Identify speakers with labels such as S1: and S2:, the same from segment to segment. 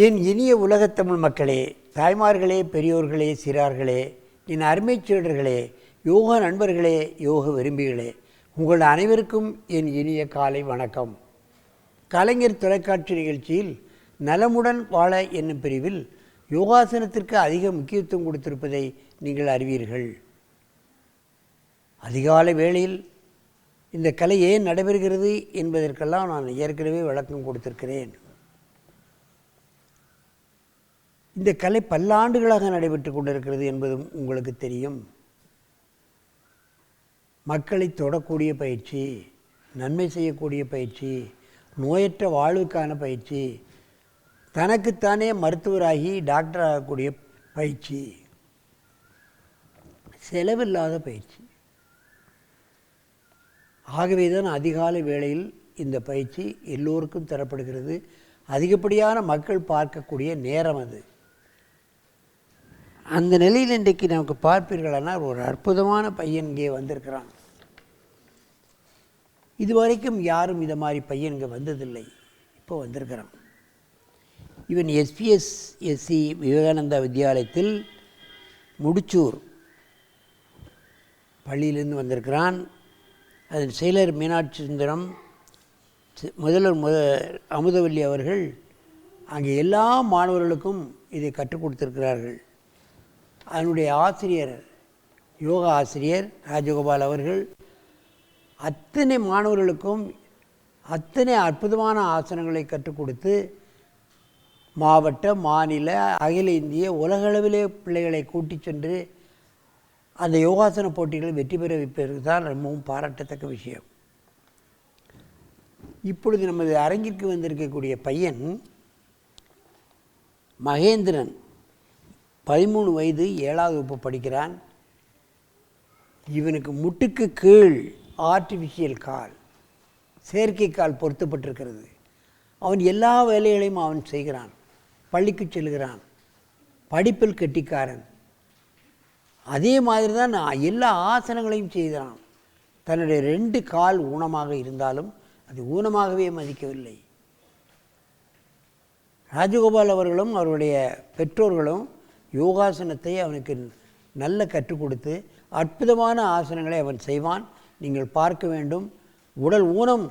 S1: என் இனிய உலகத்தமிழ் மக்களே, தாய்மார்களே, பெரியோர்களே, சிறார்களே, என் அருமை சீடர்களே, யோக நண்பர்களே, யோக விரும்பிகளே, உங்கள் அனைவருக்கும் என் இனிய காலை வணக்கம். கலைஞர் தொலைக்காட்சி நிகழ்ச்சியில் நலமுடன் வாழ என்னும் பிரிவில் யோகாசனத்திற்கு அதிக முக்கியத்துவம் கொடுத்திருப்பதை நீங்கள் அறிவீர்கள். அதிகாலை வேளையில் இந்த கலை ஏன் நடைபெறுகிறது என்பதற்கெல்லாம் நான் ஏற்கனவே விளக்கம் கொடுத்திருக்கிறேன். இந்த கலை பல்லாண்டுகளாக நடைபெற்று கொண்டிருக்கிறது என்பதும் உங்களுக்கு தெரியும். மக்களை தொடக்கூடிய பயிற்சி, நன்மை செய்யக்கூடிய பயிற்சி, நோயற்ற வாழ்வுக்கான பயிற்சி, தனக்குத்தானே மருத்துவராகி டாக்டர் ஆகக்கூடிய பயிற்சி, செலவில்லாத பயிற்சி. ஆகவே தான் அதிகாலை வேளையில் இந்த பயிற்சி எல்லோருக்கும் தரப்படுகிறது. அதிகப்படியான மக்கள் பார்க்கக்கூடிய நேரம் அது. அந்த நிலையில் இன்றைக்கு நமக்கு பார்ப்பீர்களானால் ஒரு அற்புதமான பையன் இங்கே வந்திருக்கிறான். இதுவரைக்கும் யாரும் இதை மாதிரி பையன் இங்கே வந்ததில்லை. இப்போ வந்திருக்கிறான். இவன் SPSSC விவேகானந்தா வித்யாலயத்தில் முடிச்சூர் பள்ளியிலிருந்து வந்திருக்கிறான். அதன் செயலர் மீனாட்சி சுந்தரம், முதல்வர் அமுதவல்லி அவர்கள் அங்கே எல்லா மாணவர்களுக்கும் இதை கற்றுக் கொடுத்திருக்கிறார்கள். அதனுடைய ஆசிரியர், யோகா ஆசிரியர் ராஜகோபால் அவர்கள் அத்தனை மாணவர்களுக்கும் அத்தனை அற்புதமான ஆசனங்களை கற்றுக் கொடுத்து மாவட்ட, மாநில, அகில இந்திய, உலகளவிலே பிள்ளைகளை கூட்டி சென்று அந்த யோகாசன போட்டிகளை வெற்றி பெற வைப்பதற்கு தான் ரொம்பவும் பாராட்டத்தக்க விஷயம். இப்பொழுது நமது அரங்கிற்கு வந்திருக்கக்கூடிய பையன் மகேந்திரன், 13 வயது, 7வது வகுப்பு படிக்கிறான். இவனுக்கு முட்டுக்கு கீழ் ஆர்டிஃபிஷியல் கால், செயற்கை கால் பொருத்தப்பட்டிருக்கிறது. அவன் எல்லா வேலைகளையும் அவன் செய்கிறான். பள்ளிக்கு செல்கிறான். படிப்பில் கெட்டிக்காரன். அதே மாதிரி தான் எல்லா ஆசனங்களையும் செய்கிறான். தன்னுடைய 2 கால் ஊனமாக இருந்தாலும் அது ஊனமாகவே மதிக்கவில்லை. ராஜகோபால் அவர்களும் அவருடைய பெற்றோர்களும் யோகாசனத்தை அவனுக்கு நல்ல கற்றுக் கொடுத்து அற்புதமான ஆசனங்களை அவன் செய்வான். நீங்கள் பார்க்க வேண்டும். உடல் ஊனம்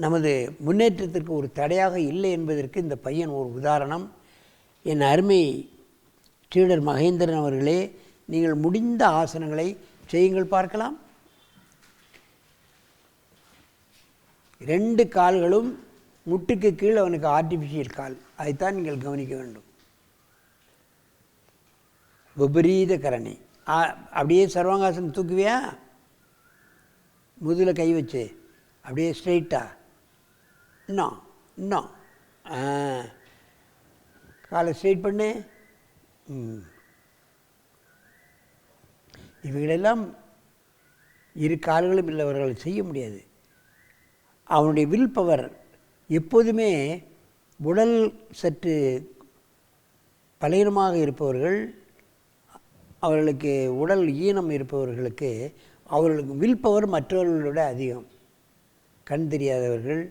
S1: நமது முன்னேற்றத்திற்கு ஒரு தடையாக இல்லை என்பதற்கு இந்த பையன் ஒரு உதாரணம். என் அருமை சீடர் மகேந்திரன் அவர்களே, நீங்கள் முடிந்த ஆசனங்களை செய்யுங்கள், பார்க்கலாம். 2 கால்களும் முட்டுக்கு கீழ் அவனுக்கு ஆர்டிஃபிஷியல் கால். அதைத்தான் நீங்கள் கவனிக்க வேண்டும். விபரீத கரணி. அப்படியே சர்வாங்காசனம் தூக்குவியா? முதுகில் கை வச்சு அப்படியே ஸ்ட்ரெயிட்டா. இன்னும் காலை ஸ்ட்ரெயிட் பண்ணு. இவைகளெல்லாம் 2 கால்களும் இல்லவர்கள் செய்ய முடியாது. அவனுடைய வில் பவர் எப்போதுமே, உடல் சற்று பலவீனமாக இருப்பவர்கள், அவர்களுக்கு உடல் ஈனம் இருப்பவர்களுக்கு அவர்களுக்கு வில் பவர் மற்றவர்களோட அதிகம். கண் தெரியாதவர்கள்,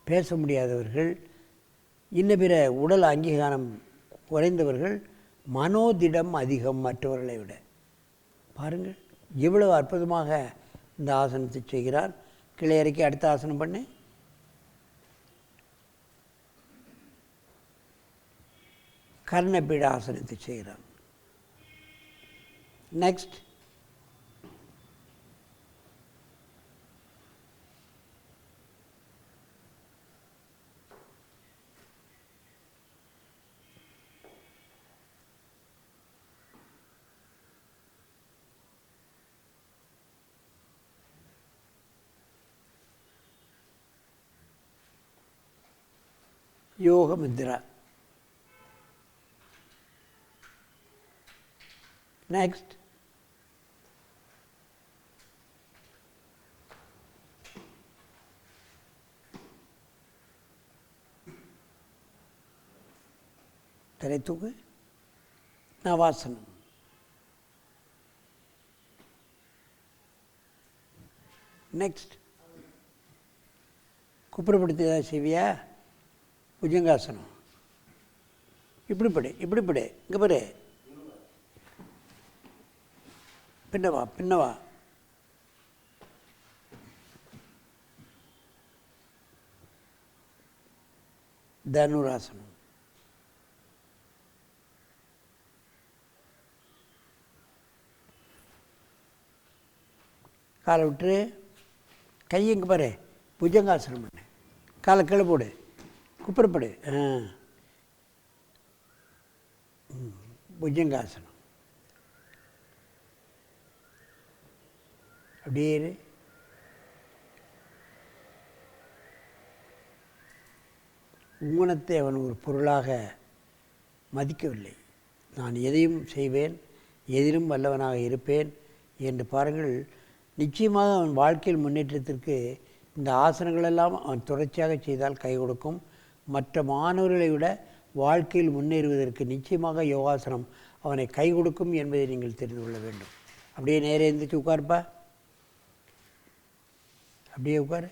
S1: பேச முடியாதவர்கள், இன்ன பிற உடல் அங்கீகாரம் குறைந்தவர்கள் மனோதிடம் அதிகம் மற்றவர்களை விட. பாருங்கள் எவ்வளவு அற்புதமாக இந்த ஆசனத்தை செய்கிறார். கிளை இறக்கி அடுத்த ஆசனம் பண்ணு. கர்ணபீட ஆசனத்தை செய்கிறான். நெக்ஸ்ட். யோக முத்ரா. நெக்ஸ்ட். தலை தூக்கு. நவாசனம். நெக்ஸ்ட். குப்புறப்படுத்தி ஏதாவது செய்வியா? புஜங்காசனம். இப்படி படு, இப்படி படு, இங்கே பாரு, பின்னவா பின்னவா. தனுராசனம். காலை விட்டு கை இங்கே பாரு, புஜங்காசனம் பண்ணு, காலை கீழே போடு, குப்புறப்படு. புஜங்காசனம். அப்படியே ஊனத்தை அவன் ஒரு பொருளாக மதிக்கவில்லை. நான் எதையும் செய்வேன், எதிலும் வல்லவனாக இருப்பேன் என்று பாருங்கள். நிச்சயமாக அவன் வாழ்க்கையில் முன்னேற்றத்திற்கு இந்த ஆசனங்களெல்லாம் அவன் தொடர்ச்சியாக செய்தால் கை கொடுக்கும். மற்ற மாணவர்களை விட வாழ்க்கையில் முன்னேறுவதற்கு நிச்சயமாக யோகாசனம் அவனை கை கொடுக்கும் என்பதை நீங்கள் தெரிந்து கொள்ள வேண்டும். அப்படியே நேரே எழுந்திரிச்சு உட்காருப்பா, அப்படியே உட்காரு.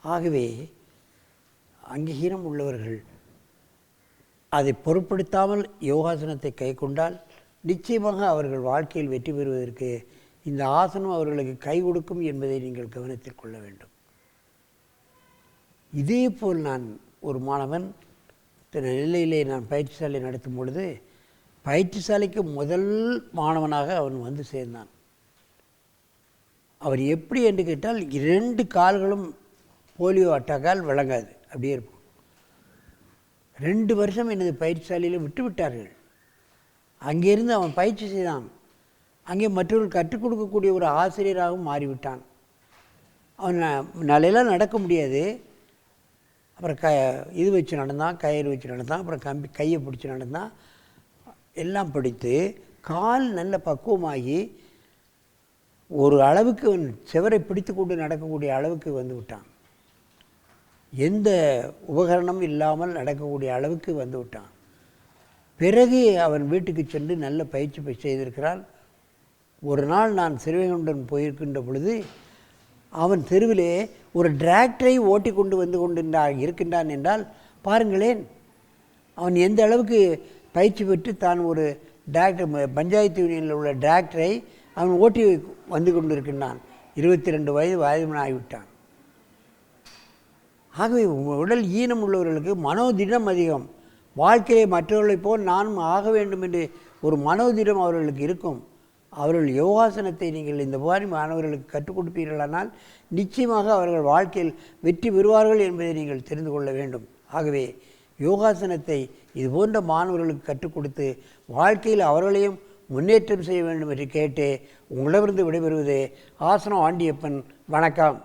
S1: ஆகவே அங்கீகாரம் உள்ளவர்கள் அதை பொருட்படுத்தாமல் யோகாசனத்தை கை கொண்டால் நிச்சயமாக அவர்கள் வாழ்க்கையில் வெற்றி பெறுவதற்கு இந்த ஆசனம் அவர்களுக்கு கை கொடுக்கும் என்பதை நீங்கள் கவனத்தில் கொள்ள வேண்டும். இதே போல் நான் ஒரு மாணவன் நெல்லையிலே நான் பயிற்சி சாலை நடத்தும் பொழுது பயிற்சி சாலைக்கு முதல் மாணவனாக அவன் வந்து சேர்ந்தான். அவர் எப்படி என்று கேட்டால் 2 கால்களும் போலியோ அட்டாக்கால் விளங்காது, அப்படியே இருக்கும். 2 வருஷம் எனது பயிற்சி சாலையில் விட்டுவிட்டார்கள். அங்கேருந்து அவன் பயிற்சி செய்தான். அங்கே மற்றவர்கள் கற்றுக் கொடுக்கக்கூடிய ஒரு ஆசிரியராகவும் மாறிவிட்டான். அவன் நாளையெல்லாம் நடக்க முடியாது. அப்புறம் இது வச்சு நடந்தான், கயிறு வச்சு நடந்தான், அப்புறம் கையை பிடிச்சி நடந்தான். எல்லாம் படித்து கால் நல்ல பக்குவமாகி ஒரு அளவுக்கு அவன் செவரை பிடித்து கொண்டு நடக்கக்கூடிய அளவுக்கு வந்து விட்டான். எந்த உபகரணமும் இல்லாமல் நடக்கக்கூடிய அளவுக்கு வந்து விட்டான். பிறகு அவன் வீட்டுக்கு சென்று நல்ல பயிற்சி செய்திருக்கிறான். ஒரு நாள் நான் சிறுவைகுண்டன் போயிருக்கின்ற பொழுது அவன் தெருவிலே ஒரு டிராக்டரை ஓட்டி கொண்டு இருக்கின்றான் என்றால் பாருங்களேன், அவன் எந்த அளவுக்கு பயிற்சி பெற்று தான் ஒரு டிராக்டர் பஞ்சாயத்து யூனியனில் உள்ள டிராக்டரை அவன் ஓட்டி வந்து கொண்டு இருக்கின்றான். 22 வயது ஆகிவிட்டான். ஆகவே உடல் ஈனம் உள்ளவர்களுக்கு மனோதிடம் அதிகம். வாழ்க்கையை மற்றவர்களைப் போல் நானும் ஆக வேண்டும் என்று ஒரு மனோதிடம் அவர்களுக்கு இருக்கும். அவர்கள் யோகாசனத்தை நீங்கள் இந்த மாதிரி மாணவர்களுக்கு கற்றுக் கொடுப்பீர்களானால் நிச்சயமாக அவர்கள் வாழ்க்கையில் வெற்றி பெறுவார்கள் என்பதை நீங்கள் தெரிந்து கொள்ள வேண்டும். ஆகவே யோகாசனத்தை இதுபோன்ற மாணவர்களுக்கு கற்றுக் கொடுத்து வாழ்க்கையில் அவர்களையும் முன்னேற்றம் செய்ய வேண்டும் என்று கேட்டு உங்களிடமிருந்து விடைபெறுவது ஆசனம் ஆண்டியப்பன். வணக்கம்.